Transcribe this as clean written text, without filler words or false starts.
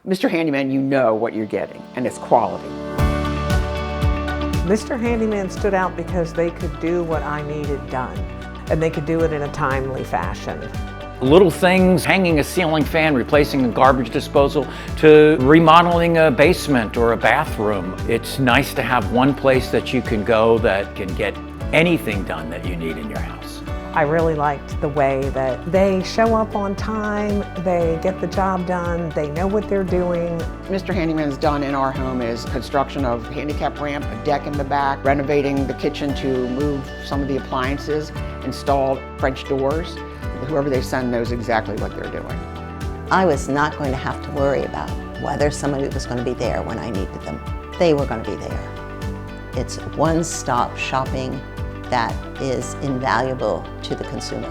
Mr. Handyman, you know what you're getting, and it's quality. Mr. Handyman stood out because they could do what I needed done, and they could do it in a timely fashion. Little things, hanging a ceiling fan, replacing a garbage disposal, to remodeling a basement or a bathroom. It's nice to have one place that you can go that can get anything done that you need in your house. I really liked the way that they show up on time, they get the job done, they know what they're doing. Mr. Handyman's done in our home is construction of handicap ramp, a deck in the back, renovating the kitchen to move some of the appliances, installed French doors. Whoever they send knows exactly what they're doing. I was not going to have to worry about whether somebody was going to be there when I needed them. They were going to be there. It's one-stop shopping that is invaluable to the consumer.